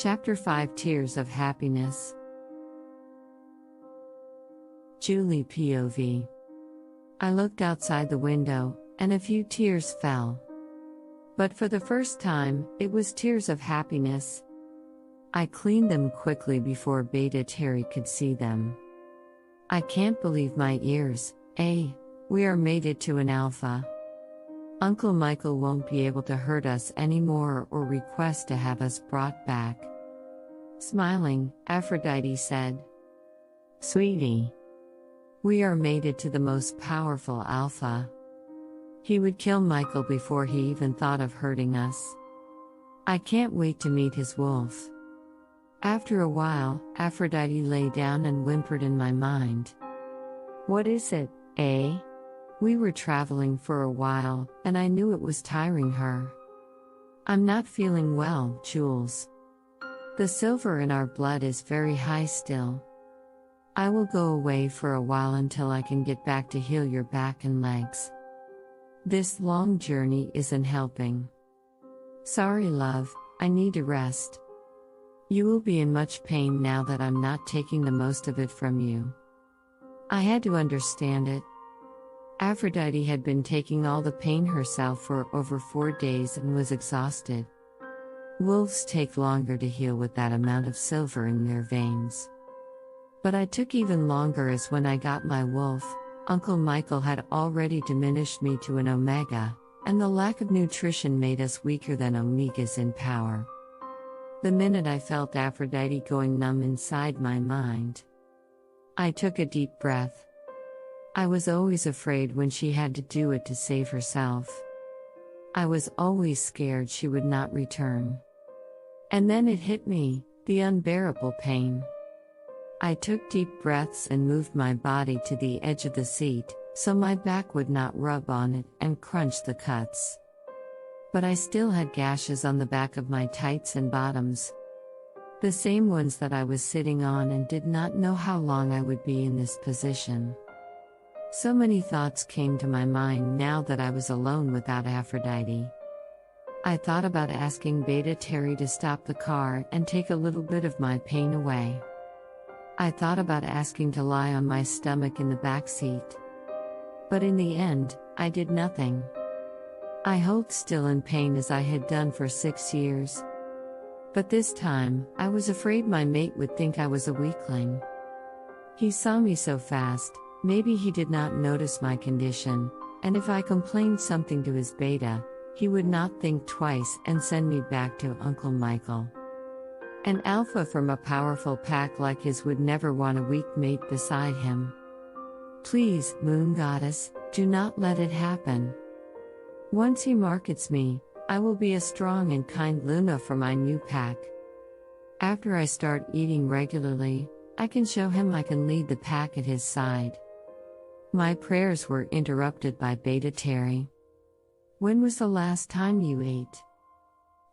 Chapter 5 Tears of Happiness. Julie POV. I looked outside the window, and a few tears fell. But for the first time, it was tears of happiness. I cleaned them quickly before Beta Terry could see them. I can't believe my ears. We are mated to an alpha. Uncle Michael won't be able to hurt us anymore or request to have us brought back. Smiling, Aphrodite said, "Sweetie, we are mated to the most powerful alpha. He would kill Michael before he even thought of hurting us. I can't wait to meet his wolf." After a while, Aphrodite lay down and whimpered in my mind. "What is it, eh?" We were traveling for a while, and I knew it was tiring her. "I'm not feeling well, Jules. The silver in our blood is very high still. I will go away for a while until I can get back to heal your back and legs. This long journey isn't helping. Sorry, love, I need to rest. You will be in much pain now that I'm not taking the most of it from you." I had to understand it. Aphrodite had been taking all the pain herself for over 4 days and was exhausted. Wolves take longer to heal with that amount of silver in their veins. But I took even longer, as when I got my wolf, Uncle Michael had already diminished me to an omega, and the lack of nutrition made us weaker than omegas in power. The minute I felt Aphrodite going numb inside my mind, I took a deep breath. I was always afraid when she had to do it to save herself. I was always scared she would not return. And then it hit me, the unbearable pain. I took deep breaths and moved my body to the edge of the seat, so my back would not rub on it and crunch the cuts. But I still had gashes on the back of my tights and bottoms. The same ones that I was sitting on, and did not know how long I would be in this position. So many thoughts came to my mind now that I was alone without Aphrodite. I thought about asking Beta Terry to stop the car and take a little bit of my pain away. I thought about asking to lie on my stomach in the back seat. But in the end, I did nothing. I held still in pain as I had done for 6 years. But this time, I was afraid my mate would think I was a weakling. He saw me so fast. Maybe he did not notice my condition, and if I complained something to his beta, he would not think twice and send me back to Uncle Michael. An alpha from a powerful pack like his would never want a weak mate beside him. Please, Moon Goddess, do not let it happen. Once he markets me, I will be a strong and kind Luna for my new pack. After I start eating regularly, I can show him I can lead the pack at his side. My prayers were interrupted by Beta Terry. "When was the last time you ate?"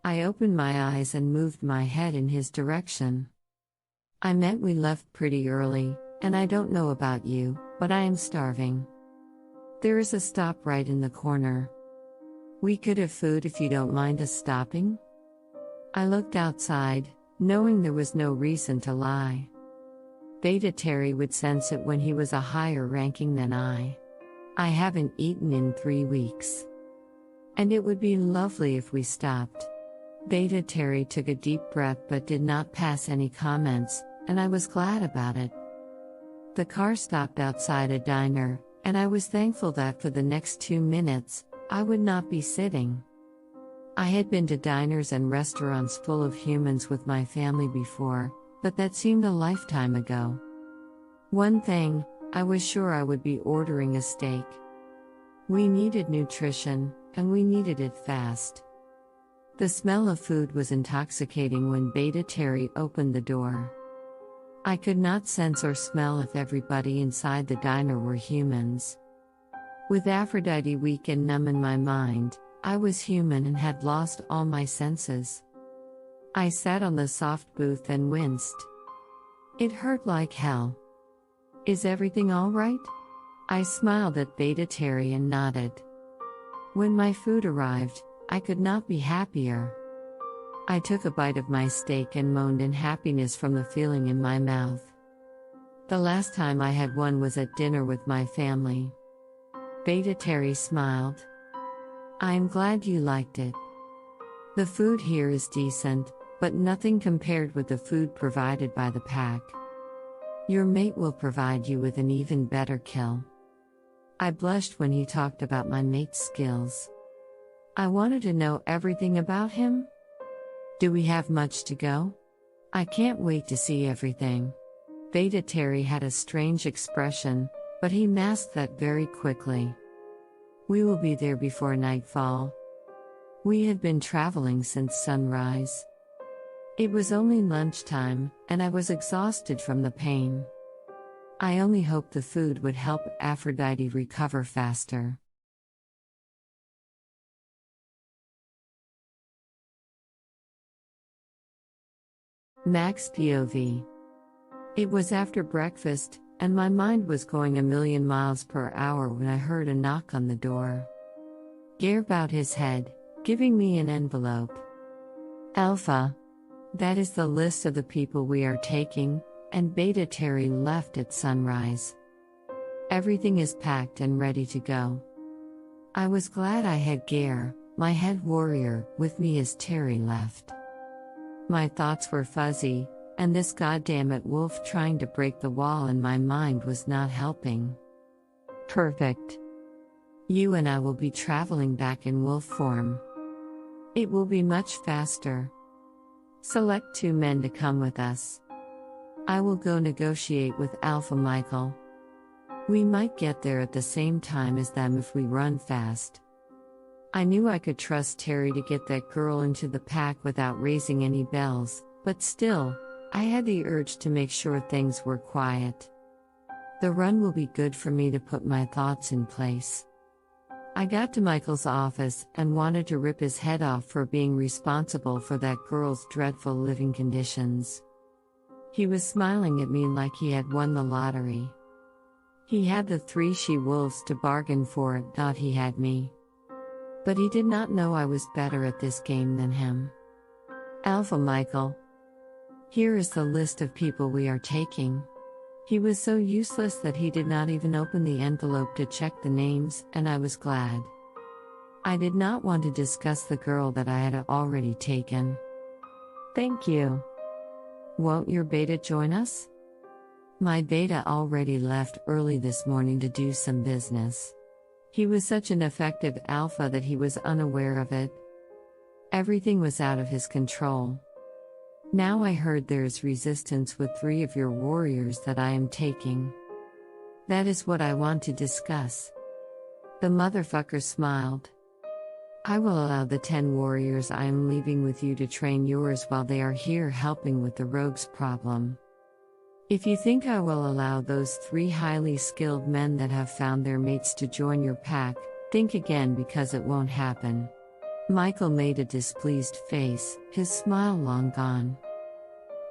I opened my eyes and moved my head in his direction. "I meant we left pretty early, and I don't know about you, but I am starving. There is a stop right in the corner. We could have food if you don't mind us stopping?" I looked outside, knowing there was no reason to lie. Beta Terry would sense it when he was a higher ranking than I. I haven't eaten in 3 weeks. And it would be lovely if we stopped. Beta Terry took a deep breath but did not pass any comments, and I was glad about it. The car stopped outside a diner, and I was thankful that for the next 2 minutes, I would not be sitting. I had been to diners and restaurants full of humans with my family before, but that seemed a lifetime ago. One thing, I was sure I would be ordering a steak. We needed nutrition, and we needed it fast. The smell of food was intoxicating when Beta Terry opened the door. I could not sense or smell if everybody inside the diner were humans. With Aphrodite weak and numb in my mind, I was human and had lost all my senses. I sat on the soft booth and winced. It hurt like hell. "Is everything all right?" I smiled at Beta Terry and nodded. When my food arrived, I could not be happier. I took a bite of my steak and moaned in happiness from the feeling in my mouth. The last time I had one was at dinner with my family. Beta Terry smiled. I'm glad you liked it. The food here is decent, but nothing compared with the food provided by the pack. Your mate will provide you with an even better kill. I blushed when he talked about my mate's skills. I wanted to know everything about him. Do we have much to go? I can't wait to see everything. Beta Terry had a strange expression, but he masked that very quickly. We will be there before nightfall. We had been traveling since sunrise. It was only lunchtime, and I was exhausted from the pain. I only hoped the food would help Aphrodite recover faster. Max POV. It was after breakfast, and my mind was going a million miles per hour when I heard a knock on the door. Gare bowed his head, giving me an envelope. Alpha. That is the list of the people we are taking, and Beta Terry left at sunrise. Everything is packed and ready to go. I was glad I had Gare, my head warrior, with me as Terry left. My thoughts were fuzzy, and this goddammit wolf trying to break the wall in my mind was not helping. Perfect. You and I will be traveling back in wolf form. It will be much faster. Select 2 men to come with us. I will go negotiate with Alpha Michael. We might get there at the same time as them if we run fast. I knew I could trust Terry to get that girl into the pack without raising any bells, but still, I had the urge to make sure things were quiet. The run will be good for me to put my thoughts in place. I got to Michael's office and wanted to rip his head off for being responsible for that girl's dreadful living conditions. He was smiling at me like he had won the lottery. He had the 3 she-wolves to bargain for, not he had me. But he did not know I was better at this game than him. Alpha Michael. Here is the list of people we are taking. He was so useless that he did not even open the envelope to check the names, and I was glad. I did not want to discuss the girl that I had already taken. Thank you. Won't your beta join us? My beta already left early this morning to do some business. He was such an effective alpha that he was unaware of it. Everything was out of his control. Now I heard there is resistance with 3 of your warriors that I am taking. That is what I want to discuss. The motherfucker smiled. I will allow the 10 warriors I am leaving with you to train yours while they are here helping with the rogues problem. If you think I will allow those 3 highly skilled men that have found their mates to join your pack, think again because it won't happen. Michael made a displeased face, his smile long gone.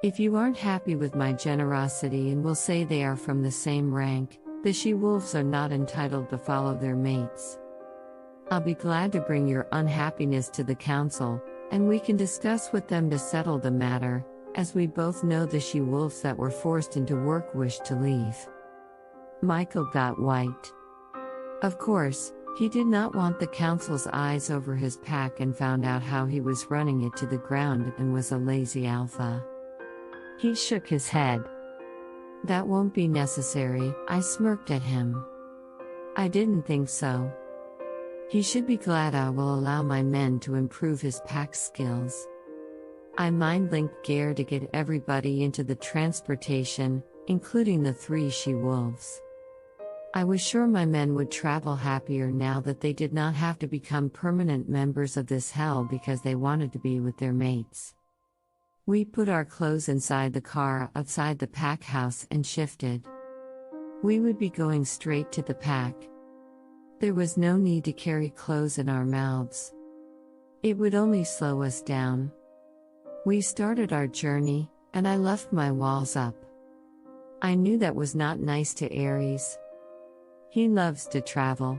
If you aren't happy with my generosity and will say they are from the same rank, the she-wolves are not entitled to follow their mates. I'll be glad to bring your unhappiness to the council, and we can discuss with them to settle the matter, as we both know the she-wolves that were forced into work wish to leave. Michael got white. Of course, he did not want the council's eyes over his pack and found out how he was running it to the ground and was a lazy alpha. He shook his head. That won't be necessary, I smirked at him. I didn't think so. He should be glad I will allow my men to improve his pack skills. I mind-linked Gare to get everybody into the transportation, including the 3 she-wolves. I was sure my men would travel happier now that they did not have to become permanent members of this hell because they wanted to be with their mates. We put our clothes inside the car outside the pack house and shifted. We would be going straight to the pack. There was no need to carry clothes in our mouths. It would only slow us down. We started our journey, and I left my walls up. I knew that was not nice to Aries. He loves to travel.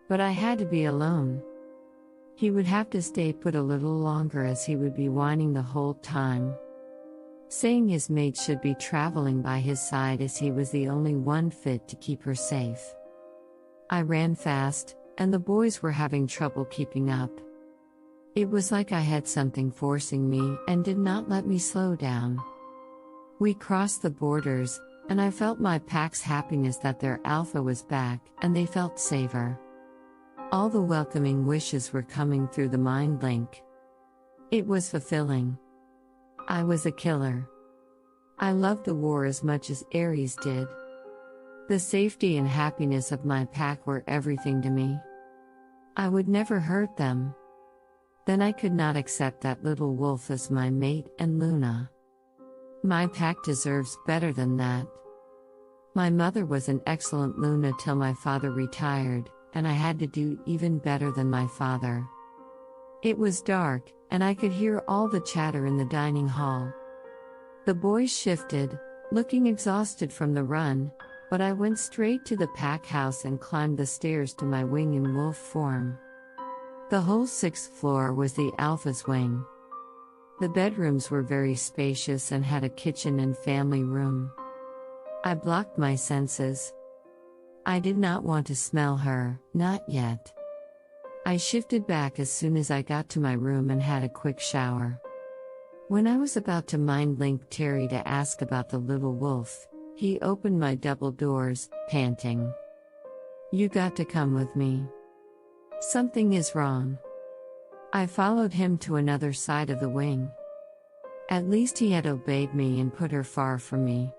But I had to be alone. He would have to stay put a little longer as he would be whining the whole time, saying his mate should be traveling by his side as he was the only one fit to keep her safe. I ran fast, and the boys were having trouble keeping up. It was like I had something forcing me and did not let me slow down. We crossed the borders, and I felt my pack's happiness that their alpha was back and they felt safer. All the welcoming wishes were coming through the mind link. It was fulfilling. I was a killer. I loved the war as much as Aries did. The safety and happiness of my pack were everything to me. I would never hurt them. Then I could not accept that little wolf as my mate and Luna. My pack deserves better than that. My mother was an excellent Luna till my father retired, and I had to do even better than my father. It was dark, and I could hear all the chatter in the dining hall. The boys shifted, looking exhausted from the run, but I went straight to the pack house and climbed the stairs to my wing in wolf form. The whole 6th floor was the Alpha's wing. The bedrooms were very spacious and had a kitchen and family room. I blocked my senses. I did not want to smell her, not yet. I shifted back as soon as I got to my room and had a quick shower. When I was about to mind link Terry to ask about the little wolf, he opened my double doors, panting. "You got to come with me. Something is wrong." I followed him to another side of the wing. At least he had obeyed me and put her far from me.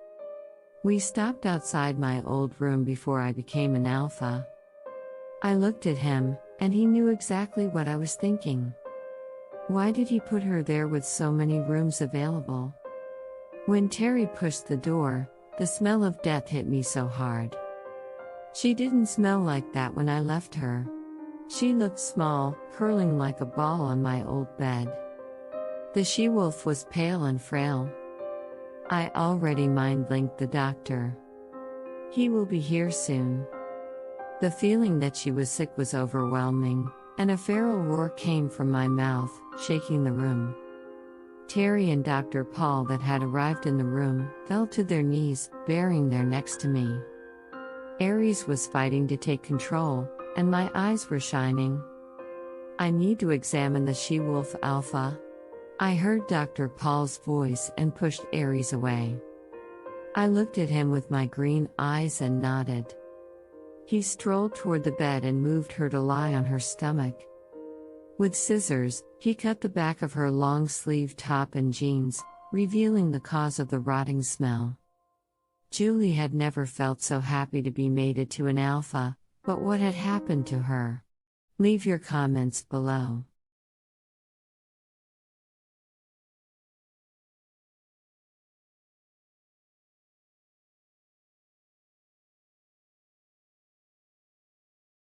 We stopped outside my old room before I became an alpha. I looked at him, and he knew exactly what I was thinking. Why did he put her there with so many rooms available? When Terry pushed the door, the smell of death hit me so hard. She didn't smell like that when I left her. She looked small, curling like a ball on my old bed. The she-wolf was pale and frail. I already mind-linked the doctor. He will be here soon. The feeling that she was sick was overwhelming, and a feral roar came from my mouth, shaking the room. Terry and Dr. Paul that had arrived in the room fell to their knees, baring their necks to me. Aries was fighting to take control, and my eyes were shining. "I need to examine the she-wolf alpha." I heard Dr. Paul's voice and pushed Aries away. I looked at him with my green eyes and nodded. He strolled toward the bed and moved her to lie on her stomach. With scissors, he cut the back of her long-sleeved top and jeans, revealing the cause of the rotting smell. Julie had never felt so happy to be mated to an alpha, but what had happened to her? Leave your comments below.